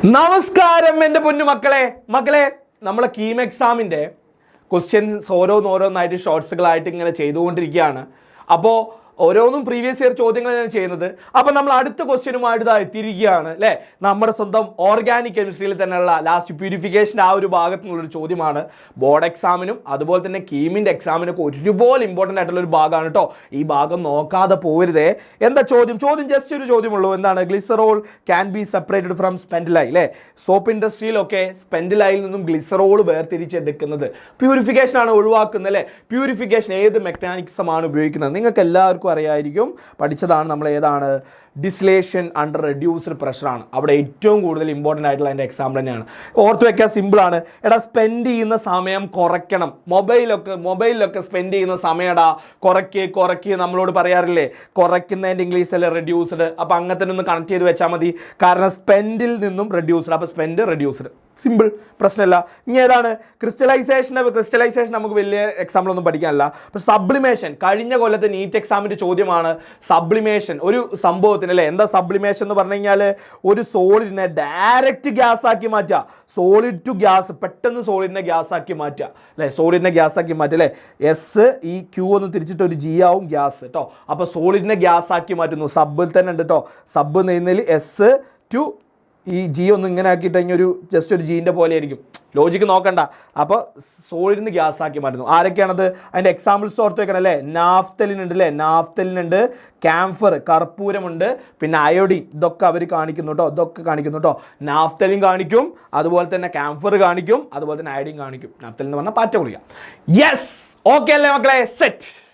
നമസ്കാരം എൻ്റെ പൊന്നു മക്കളെ നമ്മളെ കീം എക്സാമിൻ്റെ ക്വസ്റ്റ്യൻസ് ഓരോന്നായിട്ട് ഷോർട്സുകളായിട്ട് ഇങ്ങനെ ചെയ്തുകൊണ്ടിരിക്കുകയാണ്. അപ്പോൾ ഓരോന്നും പ്രീവിയസ് ഇയർ ചോദ്യങ്ങൾ ഞാൻ ചെയ്യുന്നത്. അപ്പോൾ നമ്മൾ അടുത്ത ക്വസ്റ്റ്യനുമായിട്ട് എത്തിയിരിക്കുകയാണ് അല്ലേ. നമ്മുടെ സ്വന്തം ഓർഗാനിക് കെമിസ്ട്രിയിൽ തന്നെയുള്ള ലാസ്റ്റ് പ്യൂരിഫിക്കേഷൻ ആ ഒരു ഭാഗത്തു നിന്നുള്ളൊരു ചോദ്യമാണ്. ബോർഡ് എക്സാമിനും അതുപോലെ തന്നെ കീമിൻ്റെ എക്സാമിനൊക്കെ ഒരുപോലെ ഇമ്പോർട്ടൻ്റ് ആയിട്ടുള്ളൊരു ഭാഗമാണ് കേട്ടോ. ഈ ഭാഗം നോക്കാതെ പോകരുതേ. എന്താ ചോദ്യം ജസ്റ്റ് ഒരു ചോദ്യമുള്ളൂ. എന്താണ്? Glycerol can be separated from സ്പെൻഡിലൈ അല്ലേ. സോപ്പ് ഇൻഡസ്ട്രിയിലൊക്കെ സ്പെൻഡിലൈയിൽ നിന്നും ഗ്ലിസറോൾ വേർതിരിച്ചെടുക്കുന്നത് പ്യൂരിഫിക്കേഷനാണ് ഒഴിവാക്കുന്നത് അല്ലേ. പ്യൂരിഫിക്കേഷൻ ഏത് മെക്കാനിക്സമാണ് ഉപയോഗിക്കുന്നത്? നിങ്ങൾക്ക് എല്ലാവർക്കും അറിയായിരിക്കും, പഠിച്ചതാണ്. നമ്മൾ ഏതാണ്? ഡിസ്ലേഷൻ അണ്ടർ റെഡ്യൂസ്ഡ് പ്രഷറാണ് അവിടെ ഏറ്റവും കൂടുതൽ ഇമ്പോർട്ടൻ്റ് ആയിട്ടുള്ള അതിൻ്റെ എക്സാമ്പിൾ തന്നെയാണ്. ഓർത്ത് വയ്ക്കാൻ സിമ്പിളാണ്. എടാ സ്പെൻഡ് ചെയ്യുന്ന സമയം കുറയ്ക്കണം. മൊബൈലിലൊക്കെ സ്പെൻഡ് ചെയ്യുന്ന സമയം എടാ കുറയ്ക്ക് നമ്മളോട് പറയാറില്ലേ. കുറയ്ക്കുന്നതിൻ്റെ ഇംഗ്ലീഷല്ലേ റെഡ്യൂസ്ഡ്. അപ്പോൾ അങ്ങനെ തന്നെ ഒന്ന് കണക്ട് ചെയ്ത് വെച്ചാൽ മതി. കാരണം സ്പെൻഡിൽ നിന്നും റെഡ്യൂസ്ഡ്, അപ്പോൾ സ്പെൻഡ് റെഡ്യൂസ്ഡ്, സിമ്പിൾ, പ്രശ്നമില്ല. ഇനി ഏതാണ്? ക്രിസ്റ്റലൈസേഷൻ നമുക്ക് വലിയ എക്സാമ്പിൾ ഒന്നും പഠിക്കാനല്ല. അപ്പോൾ സബ്ലിമേഷൻ കഴിഞ്ഞ കൊല്ലത്തെ നീറ്റ് എക്സാമിൻ്റെ ചോദ്യമാണ്. സബ്ലിമേഷൻ ഒരു സംഭവത്തിന് അല്ലേ. എന്താ സബ്ലിമേഷൻ എന്ന് പറഞ്ഞു കഴിഞ്ഞാൽ ഒരു സോളിഡിനെ ഡയറക്റ്റ് ഗ്യാസ് ആക്കി മാറ്റുക. സോളിഡ് ടു ഗ്യാസ്, പെട്ടെന്ന് സോളിഡിനെ ഗ്യാസ് ആക്കി മാറ്റുക അല്ലേ. സോളിഡിനെ ഗ്യാസ് ആക്കി മാറ്റുക അല്ലേ. എസ് ഈ ക്യൂ ഒന്ന് തിരിച്ചിട്ട് ഒരു ജി ആവും ഗ്യാസ് കേട്ടോ. അപ്പോൾ സോളിഡിനെ ഗ്യാസ് ആക്കി മാറ്റുന്നു. സബ്ബിൽ തന്നെ ഉണ്ട് കേട്ടോ. സബ്ബ് നെയ്യുന്നതിൽ എസ് ടു ഈ ജി ഒന്ന് ഇങ്ങനെ ആക്കിയിട്ട് കഴിഞ്ഞാൽ ഒരു ജസ്റ്റ് ഒരു ജീൻ്റെ പോലെ ആയിരിക്കും. ലോജിക്ക് നോക്കണ്ട. അപ്പോൾ സോളിഡിന് ഗ്യാസ് ആക്കി മാറ്റുന്നു. ആരൊക്കെയാണത്? അതിൻ്റെ എക്സാമ്പിൾസ് ഓർത്ത് വെക്കണം അല്ലേ. നാഫ്തലിൻ ഉണ്ട് അല്ലേ. നാഫ്തലിനുണ്ട്, ക്യാംഫർ കർപ്പൂരമുണ്ട്, പിന്നെ അയോഡിൻ, ഇതൊക്കെ അവർ കാണിക്കുന്നു കേട്ടോ. നാഫ്തലിൻ കാണിക്കും, അതുപോലെ തന്നെ ക്യാംഫർ കാണിക്കും, അതുപോലെ തന്നെ അയോഡിൻ കാണിക്കും. നാഫ്തലിൻ എന്ന് പറഞ്ഞാൽ പാറ്റ ഗുളിക. യെസ്, ഓക്കെ അല്ലേ മക്കളെ? സെറ്റ്.